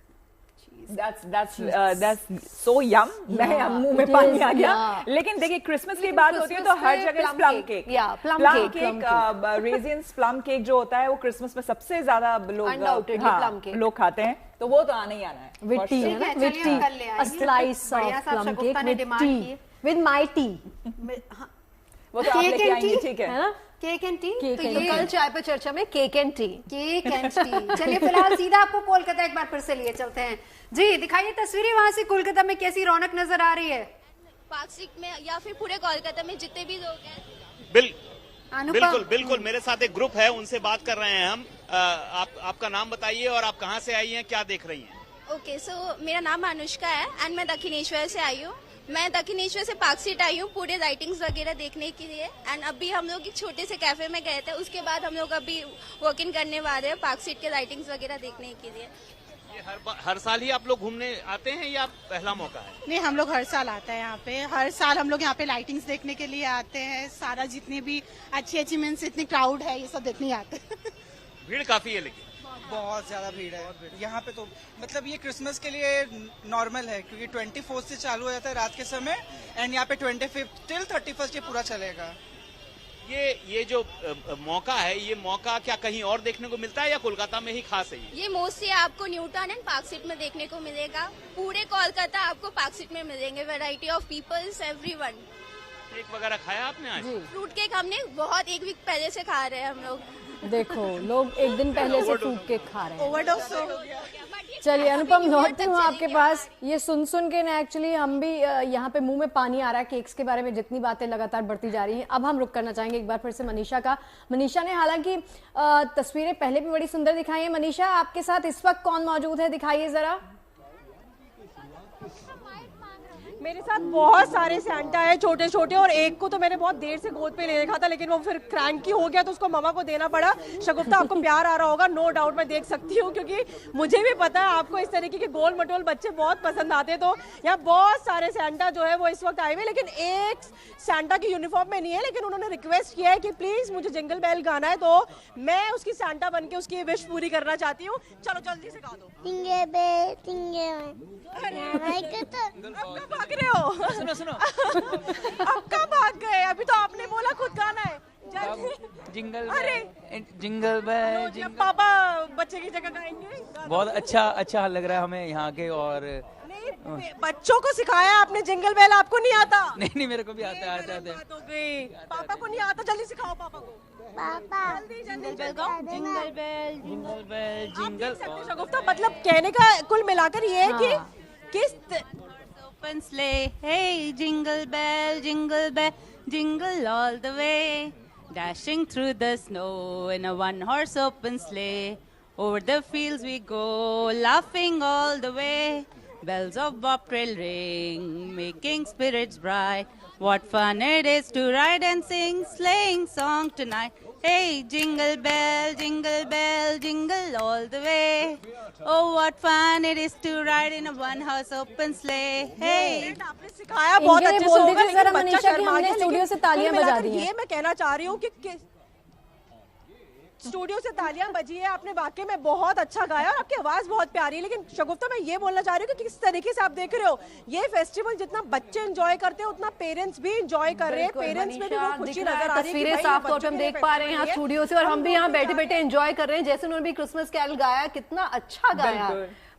That's so yum. मैं मुंह में पानी आ गया। लेकिन देखिए क्रिसमस की बात होती है तो हर जगह plum cake, plum cake, resins plum cake जो होता है वो क्रिसमस में सबसे ज्यादा लोग खाते हैं, तो वो तो आना ही आना है।
With T, a slice of plum cake with tea, with my tea।
वो तो आप लेके आएंगे, ठीक है ना?
केक एंड टी,
तो कल चाय पे चर्चा में केक एंड टी।
चलिए फिलहाल सीधा आपको कोलकाता एक बार फिर से लिए चलते हैं। जी दिखाइए तस्वीरें वहां से, कोलकाता में कैसी रौनक नजर आ रही है?
पार्क स्ट्रीट में या फिर पूरे कोलकाता में जितने भी लोग हैं।
बिल्कुल बिल्कुल, मेरे साथ एक ग्रुप है, उनसे बात कर रहे हैं हम। आपका नाम बताइए और आप कहाँ से आई हैं, क्या देख रही हैं?
ओके, सो मेरा नाम अनुष्का है एंड मैं दक्षिणेश्वर से आई हूँ। मैं दक्षिणेश्वर से पार्क स्ट्रीट आई हूँ पूरे लाइटिंग्स वगैरह देखने के लिए। एंड अभी हम लोग एक छोटे से कैफे में गए थे, उसके बाद हम लोग अभी वॉक इन करने वाले हैं पार्क स्ट्रीट के लाइटिंग्स वगैरह देखने के लिए।
ये हर साल ही आप लोग घूमने आते हैं या पहला मौका है?
नहीं, हम लोग हर साल आते हैं यहाँ पे। हर साल हम लोग यहाँ पे लाइटिंग्स देखने के लिए आते हैं। सारा जितनी भी अच्छी मीन्स इतनी क्राउड है, ये सब देखने आते हैं।
भीड़ काफी है, लेकिन
बहुत ज्यादा भीड़ है यहाँ पे। तो मतलब ये क्रिसमस के लिए नॉर्मल है क्योंकि 24 से चालू हो जाता है रात के समय एंड यहाँ पे 25 टिल 31 ये पूरा चलेगा।
ये जो मौका है, ये मौका क्या कहीं और देखने को मिलता है या कोलकाता में ही खास है?
ये मोस्टली आपको न्यूटन एंड पार्क स्ट्रीट में देखने को मिलेगा। पूरे कोलकाता आपको पार्क स्ट्रीट में मिलेंगे। Variety of peoples, everyone.
Cake वगैरह खाया आपने आज?
फ्रूट केक हमने बहुत एक वीक पहले से खा रहे हैं हम लोग।
देखो लोग एक दिन पहले से फ्रूट केक खा रहे हैं।
ओवरडोज हो गया।
चलिए अनुपम, लौटती हूँ आपके पास। ये सुन के ना एक्चुअली हम भी यहाँ पे मुंह में पानी आ रहा है। केक्स के बारे में जितनी बातें लगातार बढ़ती जा रही हैं, अब हम रुक करना चाहेंगे एक बार फिर से मनीषा का। मनीषा ने हालांकि तस्वीरें पहले भी बड़ी सुंदर दिखाई हैं। मनीषा, आपके साथ इस वक्त कौन मौजूद है, दिखाइए जरा।
मेरे साथ बहुत सारे सैंटा है, छोटे छोटे, और एक को तो मैंने बहुत देर से गोद पे ले रखा था, लेकिन वो फिर क्रैंकी हो गया तो उसको मम्मा को देना पड़ा। शगुफ्ता, आपको प्यार आ रहा होगा, नो डाउट, मैं देख सकती हूँ, क्योंकि मुझे भी पता है आपको इस तरीके के गोल मटोल बच्चे बहुत पसंद आते हैं। तो यहाँ बहुत सारे सैंटा जो है वो इस वक्त आए हुए, लेकिन एक सैंटा की यूनिफॉर्म में नहीं है, लेकिन उन्होंने रिक्वेस्ट किया है कि प्लीज मुझे जिंगल बेल गाना है, तो मैं उसकी सैंटा बन के उसकी विश पूरी करना चाहती हूँ। चलो जल्दी से गा दो। भाग रहे हो? सुनो अब कब भाग गए? अभी तो आपने बोला खुद गाना है।
Jingle
bell jingle. पापा बच्चे की जगह गाएंगे।
बहुत अच्छा लग रहा है हमें यहाँ के। और
नहीं, बच्चों को सिखाया आपने जिंगल बेल, आपको नहीं आता?
नहीं, मेरे को भी आता है।
पापा को नहीं आता, जल्दी सिखाओ पापा को। Jingle bell jingle. शगुफ्ता, मतलब कहने का कुल मिलाकर ये है कि किस
open sleigh, hey jingle bell jingle all the way, dashing through the snow in a one horse open sleigh, over the fields we go laughing all the way, bells of bobtail ring making spirits bright, what fun it is to ride and sing sleighing song tonight, hey jingle bell jingle all the way, oh what fun it is to ride in a one horse open sleigh, hey।
आपने सिखाया बहुत अच्छे से होगा, लेकिन बच्चा शर्मा गया।
Studio से तालियां बजा दी हैं।
ये मैं कहना चाह रही हूँ कि स्टूडियो से तालियां बजी है, आपने वाकई में बहुत अच्छा गाया और आपकी आवाज बहुत प्यारी है। लेकिन शगुफ्ता, मैं ये बोलना चाह रही हूँ कि किस तरीके से आप देख रहे हो ये फेस्टिवल, जितना बच्चे एंजॉय करते हैं उतना पेरेंट्स भी एंजॉय कर रहे हैं। पेरेंट्स में भी वो खुशी नजर आ रही है।
तस्वीरें साफ तौर पे हम देख पा रहे हैं यहाँ स्टूडियो से, और हम भी यहाँ बैठे बैठे एंजॉय कर रहे हैं। जैसे उन्होंने भी क्रिसमस कैरल गाया, कितना अच्छा गाया।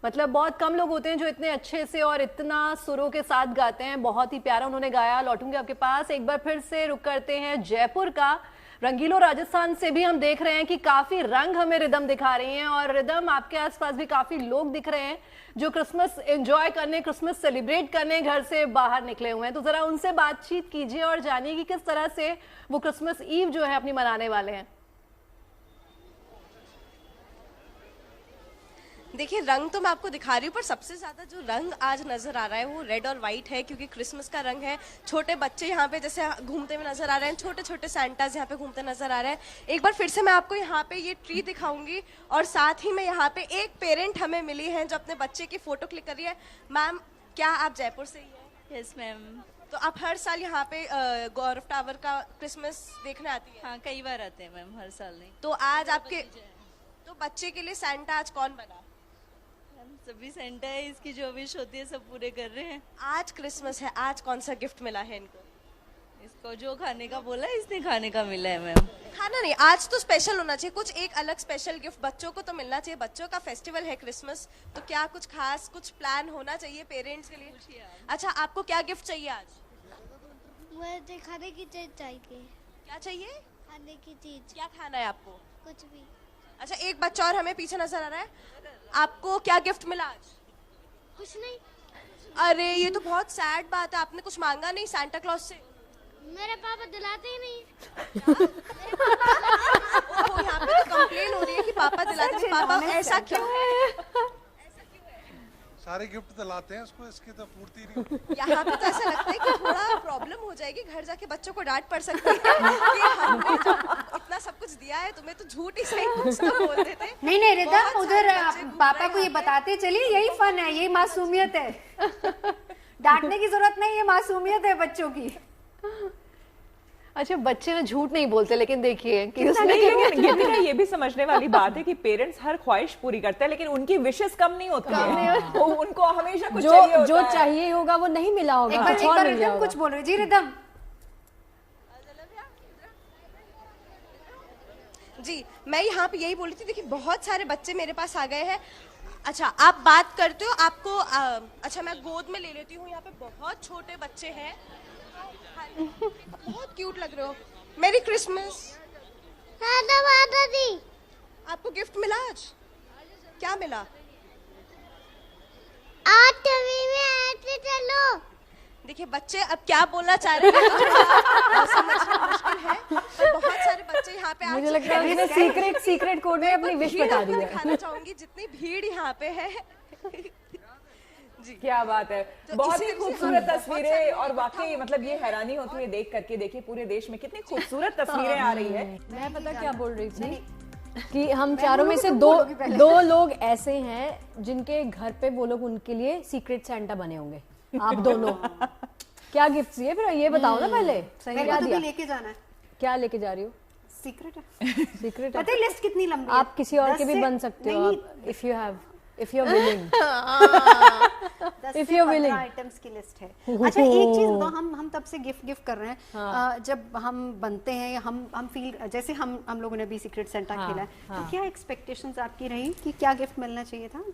मतलब बहुत कम लोग होते हैं जो इतने अच्छे से और इतना सुरों के साथ गाते हैं। बहुत ही प्यारा उन्होंने गाया। लौटूंगे आपके पास, एक बार फिर से रुक करते हैं जयपुर का। रंगीलो राजस्थान से भी हम देख रहे हैं कि काफी रंग हमें रिदम दिखा रही हैं, और रिदम आपके आसपास भी काफी लोग दिख रहे हैं जो क्रिसमस एंजॉय करने, क्रिसमस सेलिब्रेट करने घर से बाहर निकले हुए हैं। तो जरा उनसे बातचीत कीजिए और जानिए कि किस तरह से वो क्रिसमस ईव जो है अपनी मनाने वाले हैं।
देखिए, रंग तो मैं आपको दिखा रही हूँ, पर सबसे ज्यादा जो रंग आज नजर आ रहा है वो रेड और व्हाइट है, क्योंकि क्रिसमस का रंग है। छोटे बच्चे यहाँ पे जैसे घूमते हुए नजर आ रहे हैं, छोटे छोटे सैंटाज यहाँ पे घूमते नजर आ रहे हैं। एक बार फिर से मैं आपको यहाँ पे ये ट्री दिखाऊंगी, और साथ ही में यहाँ पे एक पेरेंट हमें मिली है जो अपने बच्चे की फोटो क्लिक कर रही है। मैम, क्या आप जयपुर से ही है?
Yes ma'am.
तो आप हर साल यहाँ पे गौरव टावर का क्रिसमस देखने आती है?
हाँ, कई बार आते हैं मैम, हर साल नहीं।
तो आज आपके तो बच्चे के लिए सैंटा आज कौन बना?
सभी सेंटा है, इसकी जो विश होती है सब पूरे कर रहे हैं।
आज क्रिसमस है, आज कौन सा गिफ्ट मिला है इनको?
इसको जो खाने का बोला है इसने खाने का मिला है मैम।
खाना नहीं, आज तो स्पेशल होना चाहिए, कुछ एक अलग स्पेशल गिफ्ट बच्चों को तो मिलना चाहिए। बच्चों का फेस्टिवल है क्रिसमस, तो क्या कुछ खास कुछ प्लान होना चाहिए पेरेंट्स के लिए? अच्छा, आपको क्या गिफ्ट चाहिए आज?
मुझे खाने की चीज चाहिए।
क्या चाहिए?
खाने की चीज।
क्या खाना है आपको?
कुछ भी।
अच्छा, एक बच्चा और हमें पीछे नजर आ रहा है, आपको क्या गिफ्ट मिला आज?
कुछ नहीं।
अरे ये तो बहुत सैड बात है, आपने कुछ मांगा नहीं सांता क्लॉज से?
मेरे पापा दिलाते ही नहीं।
ओह, यहाँ पे तो कंप्लेन हो रही है कि पापा दिलाते हैं। पापा ऐसा क्यों है?
सारे गिफ्ट दिलाते हैं उसको, इसकी तो पूर्ति नहीं।
यहाँ पे तो ऐसा लगता है कि थोड़ा प्रॉब्लम हो जाएगी, घर जाके बच्चों को डांट पड़ सकती है कि हमने जो इतना सब कुछ दिया है तुम्हें, तो झूठ ही सही कुछ तो बोल देते।
नहीं रिदम, उधर पापा को ये बताते चलिए, यही फन है, यही मासूमियत है। डांटने की जरूरत नहीं, ये मासूमियत है बच्चों की।
अच्छा, बच्चे ना झूठ नहीं बोलते, लेकिन देखिए कि
ये भी समझने वाली बात है कि पेरेंट्स हर ख्वाहिश पूरी करते हैं, लेकिन उनकी विशेस कम नहीं होती है। उनको हमेशा कुछ चाहिए होता
जो चाहिए होगा वो नहीं मिला होगा।
कुछ बोल रहे जी रिदम?
जी, मैं यहाँ पे यही बोल रही थी, देखिए बहुत सारे बच्चे मेरे पास आ गए हैं। अच्छा, आप बात करते हो, आपको अच्छा मैं गोद में ले लेती हूँ। यहाँ पे बहुत छोटे बच्चे हैं, बहुत क्यूट लग रहे हो। मेरी क्रिसमस।
दादी,
आपको गिफ्ट मिला आज? क्या मिला?
8वीं में ऐसे चलो।
देखिए बच्चे अब क्या बोलना चाह रहे हैं समझना मुश्किल है, पर बहुत सारे बच्चे यहाँ पे
मुझे लगता है सीक्रेट कोड में अपनी विश बता दी है।
दिखाना चाहूंगी जितनी भीड़ यहाँ पे है।
जी, क्या बात है,
तो
बहुत ही खूबसूरत तस्वीरें, और वाकई मतलब ये हैरानी होती है देख करके। देखिए पूरे देश में कितनी खूबसूरत तस्वीरें आ रही है।
मैं पता क्या बोल रही थी कि हम चारों में से दो लोग ऐसे हैं जिनके घर पे वो लोग उनके लिए सीक्रेट सेंटा बने होंगे। आप दोनों क्या गिफ्ट दिए फिर ये बताओ ना पहले।
सही क्या दिया? लेके जाना है।
क्या लेके जा रही हो?
सीक्रेट है।
सीक्रेट
पता है लिस्ट कितनी लंबी है?
आप किसी और के भी बन सकते हो if you're willing। if you're willing।
Items की लिस्ट है। अच्छा, एक चीज बताओ, हम तब से गिफ्ट कर रहे हैं। जब हम बनते हैं, हम फील जैसे हम लोगों ने भी सीक्रेट सेंटा खेला है, तो क्या एक्सपेक्टेशंस आपकी रही कि क्या गिफ्ट मिलना चाहिए था?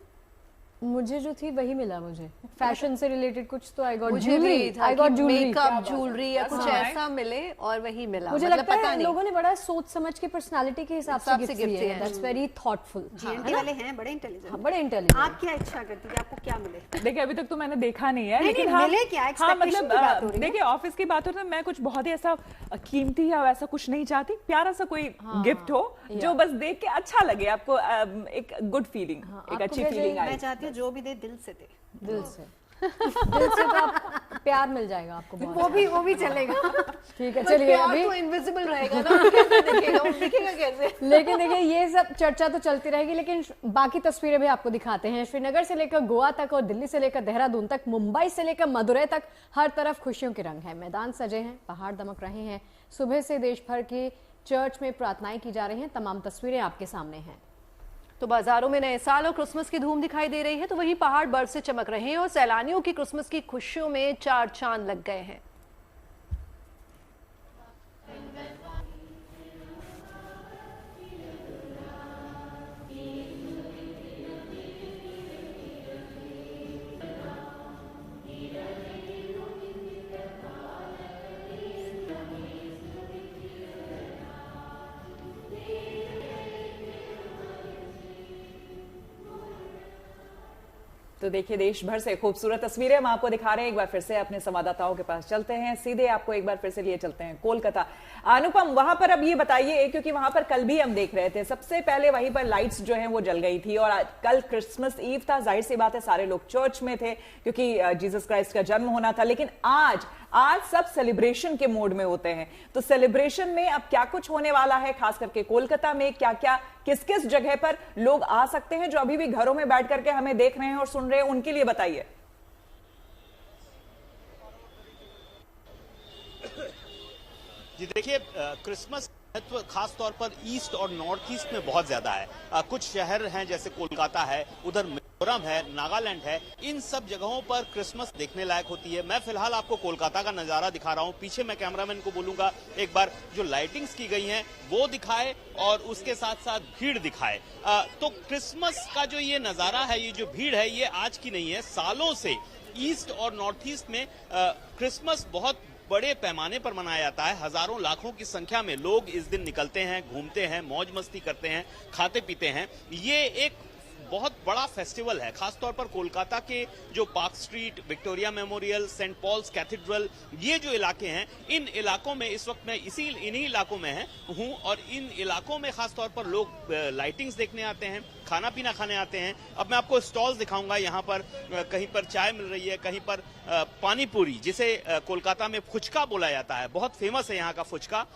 मुझे जो थी वही मिला। मुझे फैशन से रिलेटेड कुछ तो आई गॉट
मेकअप, ज्वेलरी या कुछ ऐसा मिले, और वही मिला।
मुझे लगता है लोगों ने बड़ा सोच समझ के पर्सनालिटी के हिसाब से गिफ्ट दिए हैं। That's very thoughtful.
जीएनटी वाले हैं बड़े इंटेलिजेंट।
बड़े इंटेलिजेंट।
आप क्या इच्छा करती थी, आपको क्या मिले?
देखिए अभी तक तो मैंने देखा नहीं है, लेकिन
मिले क्या?
हाँ मतलब देखिए ऑफिस की बात हो तो मैं कुछ बहुत ही ऐसा कीमती या वैसा कुछ नहीं चाहती। प्यारा सा कोई गिफ्ट हो जो बस देख के अच्छा लगे, आपको एक गुड फीलिंग, एक अच्छी फीलिंग आए।
मैं चाहती हूँ जो भी दे दिल से दे।
दिल से तो आप प्यार मिल जाएगा आपको।
वो भी चलेगा।
ठीक है, चलिए अभी
तो इनविजिबल रहेगा ना, कैसे दिखेगा, वो दिखेगा कैसे?
लेकिन देखिए ये सब चर्चा तो चलती रहेगी, लेकिन बाकी तस्वीरें भी आपको दिखाते हैं। श्रीनगर से लेकर गोवा तक और दिल्ली से लेकर देहरादून तक, मुंबई से लेकर मदुरै तक हर तरफ खुशियों के रंग है। मैदान सजे हैं, पहाड़ दमक रहे हैं। सुबह से देश भर की चर्च में प्रार्थनाएं की जा रही हैं। तमाम तस्वीरें आपके सामने हैं।
तो बाजारों में नए साल और क्रिसमस की धूम दिखाई दे रही है, तो वहीं पहाड़ बर्फ से चमक रहे हैं और सैलानियों की क्रिसमस की खुशियों में चार चांद लग गए हैं।
तो देखिए देश भर से खूबसूरत तस्वीरें हम आपको दिखा रहे हैं। एक बार फिर से अपने संवाददाताओं के पास चलते हैं, सीधे आपको एक बार फिर से लिए चलते हैं कोलकाता। अनुपम, वहां पर अब ये बताइए, क्योंकि वहां पर कल भी हम देख रहे थे, सबसे पहले वहीं पर लाइट्स जो हैं वो जल गई थी, और कल क्रिसमस ईव था, जाहिर सी बात है सारे लोग चर्च में थे क्योंकि जीसस क्राइस्ट का जन्म होना था। लेकिन आज सब सेलिब्रेशन के मोड में होते हैं, तो सेलिब्रेशन में अब क्या कुछ होने वाला है, खास करके कोलकाता में क्या क्या किस किस जगह पर लोग आ सकते हैं जो अभी भी घरों में बैठ करके हमें देख रहे हैं और सुन रहे हैं, उनके लिए बताइए।
जी देखिए, क्रिसमस महत्व खास तौर पर ईस्ट और नॉर्थ ईस्ट में बहुत ज्यादा है। कुछ शहर हैं जैसे कोलकाता है, उधर मिजोरम है, नागालैंड है, इन सब जगहों पर क्रिसमस देखने लायक होती है। मैं फिलहाल आपको कोलकाता का नजारा दिखा रहा हूँ। पीछे मैं कैमरामैन को बोलूंगा एक बार जो लाइटिंग्स की गई हैं वो दिखाए और उसके साथ साथ भीड़ दिखाए। तो क्रिसमस का जो ये नजारा है, ये जो भीड़ है, ये आज की नहीं है। सालों से ईस्ट और नॉर्थ ईस्ट में क्रिसमस बहुत बड़े पैमाने पर मनाया जाता है। हजारों लाखों की संख्या में लोग इस दिन निकलते हैं, घूमते हैं, मौज मस्ती करते हैं, खाते पीते हैं। ये एक बहुत बड़ा फेस्टिवल है। खासतौर पर कोलकाता के जो Park Street, Victoria Memorial, Saint Paul's Cathedral, ये जो इलाके हैं, इन इलाकों में इस वक्त मैं इन्हीं इलाकों में हूँ और इन इलाकों में खासतौर पर लोग लाइटिंग्स देखने आते हैं, खाना पीना खाने आते हैं। अब मैं आपको स्टॉल्स दिखाऊंगा। यहाँ पर कहीं पर चाय मिल रही है, कहीं पर पानी पूरी, जिसे कोलकाता में फुचका बोला जाता है, बहुत फेमस है यहाँ का फुचका।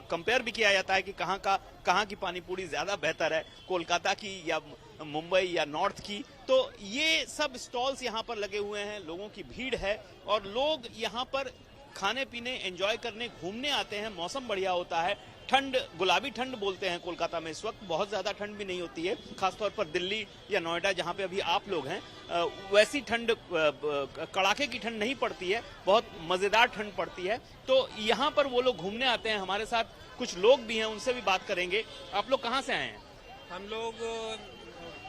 कंपेयर भी किया जाता है कि कहाँ की पानी पूरी ज्यादा बेहतर है, कोलकाता की या मुंबई या नॉर्थ की। तो ये सब स्टॉल्स यहाँ पर लगे हुए हैं, लोगों की भीड़ है और लोग यहाँ पर खाने पीने, एंजॉय करने, घूमने आते हैं। मौसम बढ़िया होता है। ठंड, गुलाबी ठंड बोलते हैं कोलकाता में इस वक्त। बहुत ज्यादा ठंड भी नहीं होती है, खासतौर पर दिल्ली या नोएडा जहाँ पे अभी आप लोग हैं, वैसी ठंड, कड़ाके की ठंड नहीं पड़ती है, बहुत मजेदार ठंड पड़ती है। तो यहाँ पर वो लोग घूमने आते हैं। हमारे साथ कुछ लोग भी हैं, उनसे भी बात करेंगे। आप लोग कहाँ से आए हैं?
हम लोग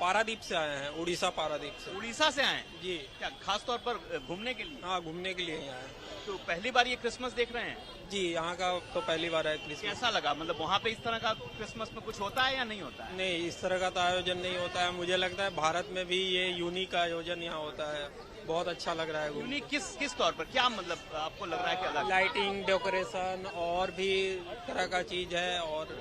पारादीप से आए हैं, उड़ीसा पारादीप से।
उड़ीसा से आए हैं
जी।
क्या खास तौर पर घूमने के लिए?
हाँ, घूमने के लिए ही आए।
तो पहली बार ये क्रिसमस देख रहे हैं?
जी, यहाँ का तो पहली बार है क्रिसमस।
कैसा लगा? मतलब वहाँ पे इस तरह का क्रिसमस में कुछ होता है या नहीं होता है?
नहीं, इस तरह का तो आयोजन नहीं होता है। मुझे लगता है भारत में भी ये यूनिक आयोजन यहाँ होता है। बहुत अच्छा लग रहा है।
यूनिक किस तौर पर? क्या मतलब आपको लग रहा है क्या?
लाइटिंग, डेकोरेशन और भी तरह का चीज है। और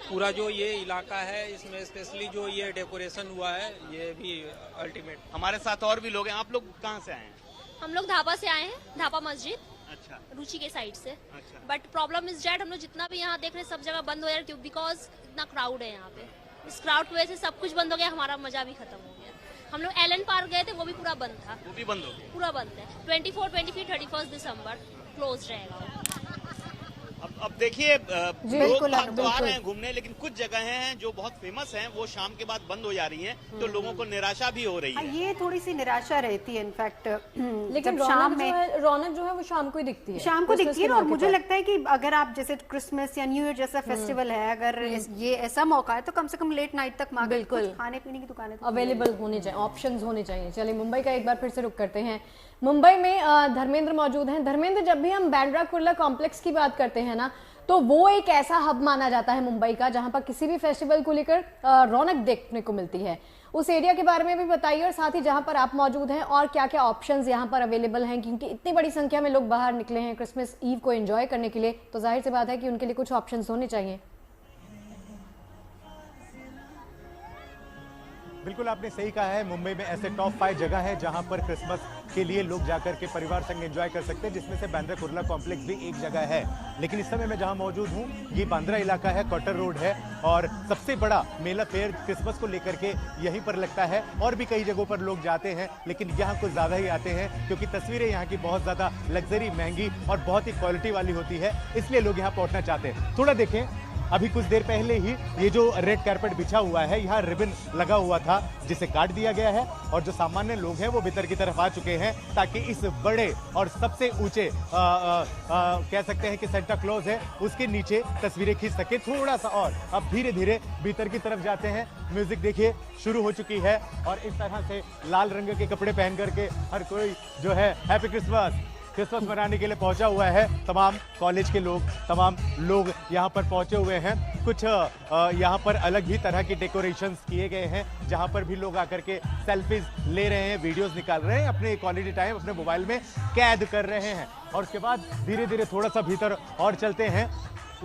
पूरा जो ये इलाका है, इसमें स्पेशली जो ये डेकोरेशन हुआ है, ये भी अल्टीमेट।
हमारे साथ और भी लोग हैं। आप लोग कहाँ से आए हैं?
हम लोग धापा से आए हैं, धापा मस्जिद।
अच्छा।
रुचि के साइड से।
अच्छा।
बट प्रॉब्लम इज डेट, हम लोग जितना भी यहाँ देख रहे हैं सब जगह बंद हो रहा है बिकॉज इतना क्राउड है यहाँ पे। इस क्राउड की वजह से सब कुछ बंद हो गया, हमारा मजा भी खत्म हो गया। हम लोग एलन पार्क गए थे, वो भी पूरा बंद था।
वो भी बंद हो गया?
पूरा बंद है। 24, 25, 31 दिसंबर क्लोज रहेगा।
अब देखिए, लोग तो आ रहे हैं घूमने, लेकिन कुछ जगहें हैं जो बहुत फेमस हैं, वो शाम के बाद बंद हो जा रही हैं, तो लोगों को निराशा भी हो रही है।
ये थोड़ी सी निराशा रहती है इनफैक्ट।
लेकिन शाम में रौनक जो है वो शाम को ही दिखती है।
शाम को दिखती है। और मुझे लगता है कि अगर आप जैसे क्रिसमस या न्यू ईयर जैसा फेस्टिवल है, अगर ये ऐसा मौका है तो कम से कम लेट नाइट तक बिल्कुल खाने पीने की दुकानें
अवेलेबल होनी चाहिए, ऑप्शंस होने चाहिए। चलिए मुंबई का एक बार फिर से रुख करते हैं। मुंबई में धर्मेंद्र मौजूद हैं। धर्मेंद्र, जब भी हम बांद्रा कुर्ला कॉम्प्लेक्स की बात करते हैं ना, तो वो एक ऐसा हब माना जाता है मुंबई का जहां पर किसी भी फेस्टिवल को लेकर रौनक देखने को मिलती है। उस एरिया के बारे में भी बताइए और साथ ही जहां पर आप मौजूद हैं और क्या क्या ऑप्शंस यहां पर अवेलेबल हैं, क्योंकि इतनी बड़ी संख्या में लोग बाहर निकले हैं क्रिसमस ईव को एंजॉय करने के लिए, तो जाहिर सी बात है कि उनके लिए कुछ ऑप्शंस होने चाहिए।
बिल्कुल आपने सही कहा है। मुंबई में ऐसे टॉप 5 जगह है जहां पर क्रिसमस के लिए लोग जाकर के परिवार संग एंजॉय कर सकते हैं, जिसमें से बांद्रा कुर्ला कॉम्प्लेक्स भी एक जगह है। लेकिन इस समय मैं जहां मौजूद हूं, ये बांद्रा इलाका है, क्वार्टर रोड है और सबसे बड़ा मेला फेयर क्रिसमस को लेकर के यहीं पर लगता है। और भी कई जगहों पर लोग जाते हैं, लेकिन यहाँ कुछ ज्यादा ही आते हैं क्योंकि तस्वीरें यहाँ की बहुत ज्यादा लग्जरी, महंगी और बहुत ही क्वालिटी वाली होती है, इसलिए लोग यहाँ पहुंचना चाहते हैं। थोड़ा देखें, अभी कुछ देर पहले ही ये जो रेड कारपेट बिछा हुआ है, यहाँ रिबन लगा हुआ था जिसे काट दिया गया है और जो सामान्य लोग हैं वो भीतर की तरफ आ चुके हैं ताकि इस बड़े और सबसे ऊंचे कह सकते हैं कि सेंटा क्लॉज है, उसके नीचे तस्वीरें खींच सके। थोड़ा सा और अब धीरे धीरे भीतर की तरफ जाते हैं। म्यूजिक देखिए शुरू हो चुकी है और इस तरह से लाल रंग के कपड़े पहन करके हर कोई जो है हैप्पी क्रिसमस मनाने के लिए पहुंचा हुआ है। तमाम कॉलेज के लोग, तमाम लोग यहाँ पर पहुंचे हुए हैं। कुछ यहाँ पर अलग ही तरह के डेकोरेशंस किए गए हैं जहाँ पर भी लोग आकर के सेल्फीज ले रहे हैं, वीडियोस निकाल रहे हैं, अपने क्वालिटी टाइम अपने मोबाइल में कैद कर रहे हैं। और उसके बाद धीरे धीरे थोड़ा सा भीतर और चलते हैं,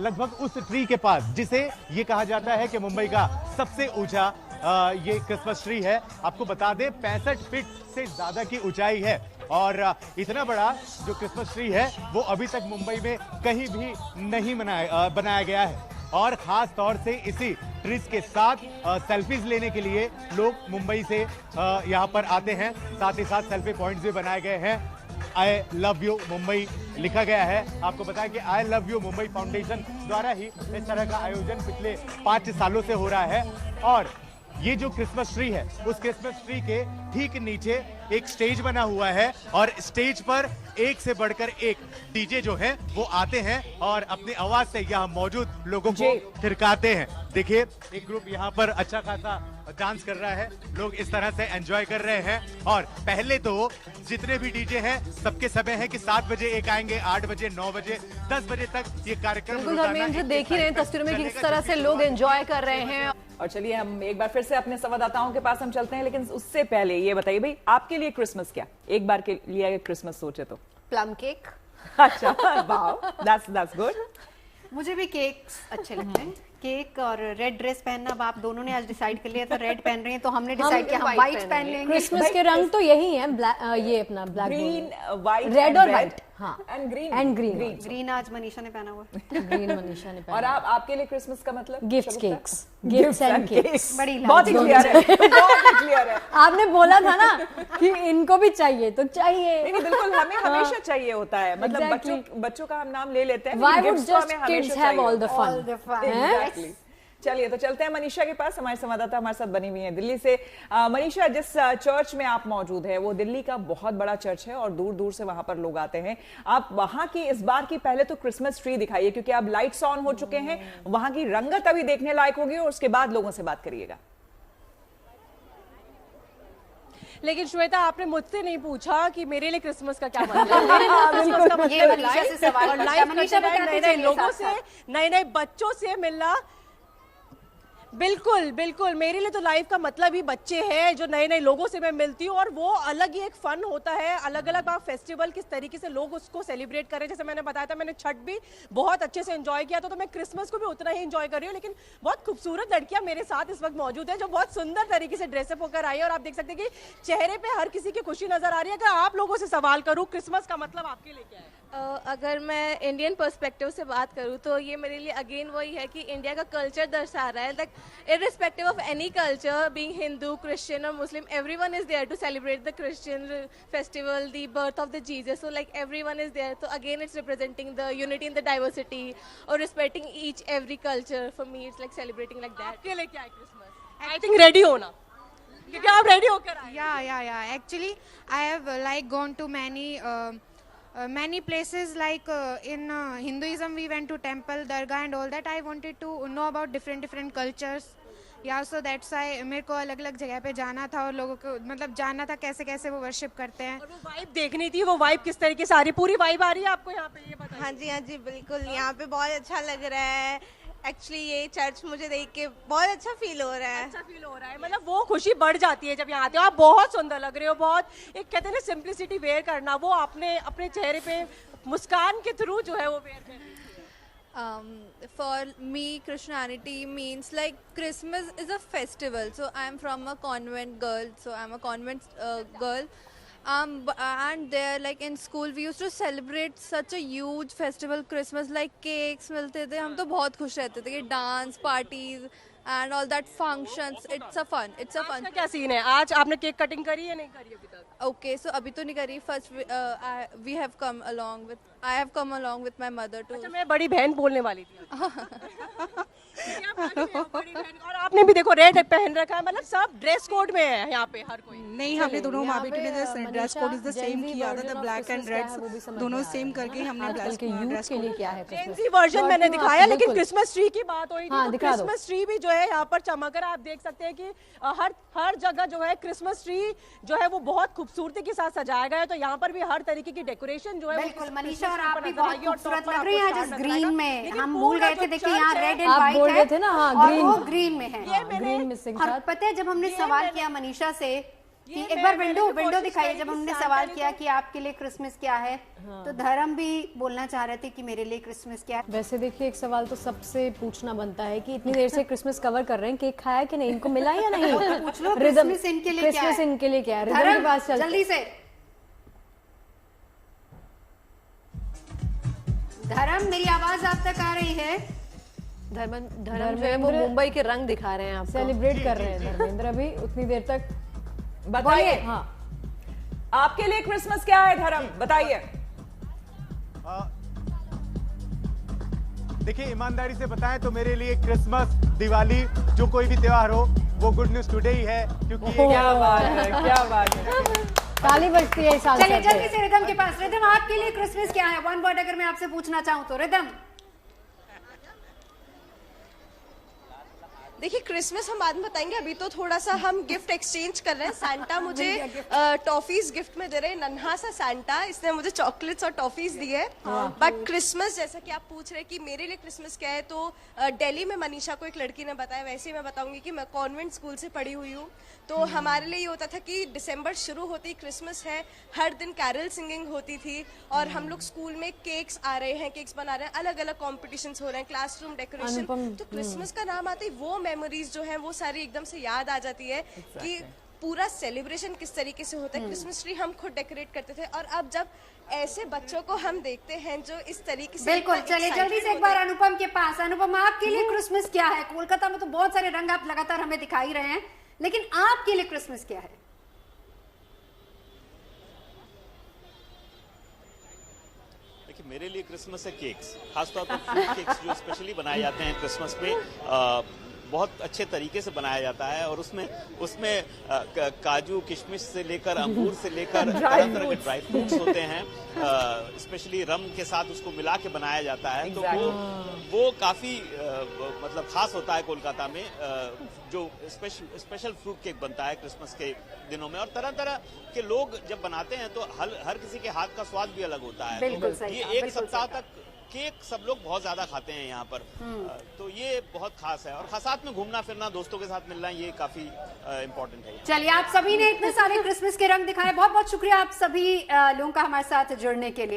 लगभग उस ट्री के पास जिसे ये कहा जाता है कि मुंबई का सबसे ऊंचा ये क्रिसमस ट्री है। आपको बता दें 65 फीट से ज्यादा की ऊंचाई है और इतना बड़ा जो क्रिसमस ट्री है वो अभी तक मुंबई में कहीं भी नहीं बनाया गया है। और खास तौर से इसी ट्रीज के साथ सेल्फीज लेने के लिए लोग मुंबई से यहाँ पर आते हैं। साथ ही साथ सेल्फी पॉइंट्स भी बनाए गए हैं। आई लव यू मुंबई लिखा गया है। आपको बताएं कि I love you Mumbai foundation द्वारा ही इस तरह का आयोजन पिछले 5 सालों से हो रहा है। और ये जो क्रिसमस ट्री है, उस क्रिसमस ट्री के ठीक नीचे एक स्टेज बना हुआ है और स्टेज पर एक से बढ़कर एक डीजे जो है वो आते हैं और अपनी आवाज से यहाँ मौजूद लोगों को थिरकाते हैं। देखिए एक ग्रुप यहाँ पर अच्छा खासा डांस कर रहा है, लोग इस तरह से एंजॉय कर रहे हैं। और पहले तो जितने भी डीजे हैं सबके समय है कि 7 बजे एक आएंगे, 8 बजे, 9 बजे, 10 बजे तक ये कार्यक्रम
धर्मेंद्र देख ही रहे हैं तस्वीरों में किस तरह से लोग एंजॉय कर रहे हैं।
और चलिए हम एक बार फिर से अपने संवाददाताओं के पास हम चलते हैं, लेकिन उससे पहले ये बताइए भाई, आपके लिए क्रिसमस क्या? एक बार के लिए अगर क्रिसमस सोचे तो
प्लम केक।
अच्छा, वाओ, दैट्स गुड।
मुझे भी केक्स अच्छे लगते हैं। केक और रेड ड्रेस पहनना, अब आप दोनों ने आज डिसाइड कर लिया था रेड पहन रही हैं, तो हमने डिसाइड किया हम व्हाइट पहन लेंगे।
क्रिसमस के रंग तो यही है, ये अपना ब्लैक,
ग्रीन, व्हाइट,
रेड और व्हाइट। हाँ,
एंड
ग्रीन।
ग्रीन आज मनीषा ने पहना हुआ।
ग्रीन मनीषा ने पहना।
और आपके लिए क्रिसमस का मतलब?
Gifts, gifts and cakes.
बड़ी
बहुत ही क्लियर है, बहुत ही क्लियर है।
आपने बोला था ना कि इनको भी चाहिए तो चाहिए।
नहीं बिल्कुल, हमें हमेशा चाहिए होता है। मतलब बच्चों का हम नाम ले लेते हैं,
Why would just kids have all the fun?
Exactly. चलिए तो चलते हैं मनीषा के पास। हमारे संवाददाता हमारे साथ बनी हुई है दिल्ली से। मनीषा, जिस चर्च में आप मौजूद है वो दिल्ली का बहुत बड़ा चर्च है और दूर दूर से वहां पर लोग आते हैं। आप वहां की इस बार की पहले तो क्रिसमस ट्री दिखाइए, क्योंकि अब लाइट्स ऑन हो चुके हैं, वहां की रंगत अभी देखने लायक होगी और उसके बाद लोगों से बात करिएगा।
लेकिन श्वेता, आपने मुझसे नहीं पूछा कि मेरे लिए क्रिसमस का क्या मतलब है। मेरे लिए क्रिसमस का मतलब है लाइफ, नए लोगों से, नए बच्चों से मिलना। बिल्कुल बिल्कुल, मेरे लिए तो लाइफ का मतलब ही बच्चे हैं, जो नए नए लोगों से मैं मिलती हूँ और वो अलग ही एक फन होता है। अलग अलग आप फेस्टिवल किस तरीके से लोग उसको सेलिब्रेट करें, जैसे मैंने बताया था मैंने छठ भी बहुत अच्छे से एंजॉय किया था, तो मैं क्रिसमस को भी उतना ही एंजॉय कर रही हूँ। लेकिन बहुत खूबसूरत लड़कियां मेरे साथ इस वक्त मौजूद है जो बहुत सुंदर तरीके से ड्रेसअप होकर आई है और आप देख सकते हैं कि चेहरे पे हर किसी की खुशी नजर आ रही है। अगर आप लोगों से सवाल करूँ क्रिसमस का मतलब आपके लिए क्या है?
अगर मैं इंडियन पर्सपेक्टिव से बात करूँ तो ये मेरे लिए अगेन वही है कि इंडिया का कल्चर दर्शा रहा है। Like irrespective of any culture, being Hindu, Christian और Muslim, everyone is there to celebrate the Christian festival, the birth of the Jesus. So like everyone is there, तो again it's representing the unity in the diversity और respecting each every culture. For me it's like celebrating like that.
आपके लिए क्या है Christmas? I think ready होना, क्योंकि आप ready होकर आए।
Yeah. Actually, I have like gone to many places, like in Hinduism we went to temple, dargah and all that. I wanted to know about different cultures. So that's why मेरे को अलग अलग जगह पे जाना था और लोगों को मतलब जानना था कैसे कैसे वो वर्शिप करते हैं
और वो वाइब देखनी थी। वो वाइब किस तरीके से आ रही है? पूरी वाइब आ रही है आपको यहाँ पे? ये बताइए।
हाँ जी बिल्कुल, यहाँ पे बहुत अच्छा लग रहा है। एक्चुअली ये चर्च मुझे देख के बहुत अच्छा फील हो रहा है।
अच्छा फील हो रहा है, मतलब वो खुशी बढ़ जाती है जब यहाँ आते हो। आप बहुत सुंदर लग रहे हो, बहुत एक कहते हैं ना सिंप्लिसिटी वेयर करना, वो आपने अपने चेहरे पे मुस्कान के थ्रू जो है वो वेयर कर रही है।
For me, Christianity means like Christmas is a festival. So I am from a convent girl. So I'm a convent girl. And there, like in school, we used to celebrate such a huge festival, Christmas. Like cakes मिलते थे, हम तो बहुत खुश रहते थे कि dance parties and all that functions. It's a fun.
आज का क्या सीन है? आज आपने केक कटिंग करी या नहीं करी अभी तक?
Okay, so अभी तो नहीं करी. First, I have come along with my mother to.
अच्छा, मैं बड़ी बहन बोलने वाली थी। और आपने भी देखो रेड पहन रखा है, मतलब सब ड्रेस कोड में है यहाँ पे हर कोई।
नहीं, हमने दोनों माँ बेटी ने dress code is the same किया था, द ब्लैक एंड रेड दोनों सेम करके हमने ड्रेस
के लिए क्या है
जेंजी वर्जन मैंने दिखाया। लेकिन क्रिसमस ट्री की बात हुई थी, तो क्रिसमस ट्री भी जो है यहाँ पर चमक रहा है। आप देख सकते हैं कि हर जगह जो है क्रिसमस ट्री जो है वो बहुत खूबसूरती के साथ सजाया गया है। तो यहाँ पर भी हर तरीके की डेकोरेशन जो है
बिल्कुल मनीषा और आप भी बहुत खूबसूरत लग रही हैं आज इस ग्रीन में। हम भूल गए थे, देखिए यहाँ रेड एंड व्हाइट
बोल रहे थे ना, हाँ
ग्रीन, वो ग्रीन में है।
ग्रीन में
और पता है जब हमने सवाल किया मनीषा से कि एक बार विंडो दिखाइए, जब हमने सवाल किया कि आपके लिए क्रिसमस क्या है, तो धर्म भी बोलना चाह रहे थे कि मेरे लिए क्रिसमस क्या है।
वैसे देखिए एक सवाल तो सबसे पूछना बनता है कि इतनी देर से क्रिसमस कवर कर रहे हैं, केक खाया कि नहीं, इनको मिला या नहीं?
पूछ लो क्रिसमस इनके लिए क्या है?
क्रिसमस इनके लिए क्या है? रिदम के पास चलते
जल्दी से। धर्म, मेरी आवाज आप तक आ रही है?
धर्म जो है वो मुंबई के रंग दिखा रहे हैं, आप
सेलिब्रेट कर रहे हैं धर्मेंद्र अभी उतनी देर तक।
बताइए,
हाँ
आपके लिए क्रिसमस क्या है धर्म, बताइए।
देखिए, ईमानदारी से बताएं तो मेरे लिए क्रिसमस, दिवाली, जो कोई भी त्योहार हो, वो गुड न्यूज टुडे ही है, क्योंकि
क्या बात है, क्या बात है।
ताली बजती है इस
चलिए जल्दी से रिदम के पास। रिदम, आपके लिए क्रिसमस क्या है? वन वर्ड अगर मैं आपसे पूछना चाहूं तो रिदम।
देखिए, क्रिसमस हम बाद में बताएंगे, अभी तो थोड़ा सा हम गिफ्ट एक्सचेंज कर रहे हैं। सैंटा मुझे टॉफीज गिफ्ट में दे रहे हैं, नन्हा सा सैंटा, इसने मुझे चॉकलेट्स और टॉफीज दी है। बट क्रिसमस, जैसा कि आप पूछ रहे हैं कि मेरे लिए क्रिसमस क्या है, तो दिल्ली में मनीषा को एक लड़की ने बताया, वैसे ही मैं बताऊंगी कि मैं कॉन्वेंट स्कूल से पढ़ी हुई हूँ। तो हमारे लिए ये होता था कि दिसंबर शुरू होती क्रिसमस है, हर दिन कैरल सिंगिंग होती थी, और हम लोग स्कूल में केक्स आ रहे हैं, केक्स बना रहे हैं, अलग अलग कॉम्पिटिशन्स हो रहे हैं, क्लासरूम डेकोरेशन। तो क्रिसमस का नाम आते ही वो मेमोरीज जो है वो सारी एकदम से याद आ जाती है कि पूरा सेलिब्रेशन किस तरीके से होता है। क्रिसमस ट्री हम खुद डेकोरेट करते थे, और अब जब ऐसे बच्चों को हम देखते हैं जो इस तरीके से,
बिल्कुल। चलिए जल्दी से एक बार अनुपम के पास। अनुपम, आपके लिए क्रिसमस क्या है? कोलकाता में तो बहुत सारे रंग आप लगातार हमें दिखाई रहे हैं, लेकिन आपके लिए क्रिसमस क्या है?
देखिए, मेरे लिए क्रिसमस है केक्स, खासतौर पर फ्रूट केक्स जो स्पेशली बनाए जाते हैं क्रिसमस पे, बहुत अच्छे तरीके से बनाया जाता है, और उसमें काजू किशमिश से लेकर अंगूर से लेकर तरह तरह के ड्राई फ्रूट्स होते हैं, स्पेशली रम के साथ उसको मिला के बनाया जाता है। तो वो काफी मतलब खास होता है कोलकाता में, जो स्पेशल फ्रूट केक बनता है क्रिसमस के दिनों में, और तरह तरह के लोग जब बनाते हैं तो हर किसी के हाथ का स्वाद भी अलग होता है। तो ये एक सप्ताह तक केक सब लोग बहुत ज्यादा खाते हैं यहाँ पर, तो ये बहुत खास है। और साथ में घूमना फिरना, दोस्तों के साथ मिलना, ये काफी इम्पोर्टेंट है।
चलिए, आप सभी ने इतने सारे क्रिसमस के रंग दिखाए, बहुत बहुत शुक्रिया आप सभी लोगों का हमारे साथ जुड़ने के लिए।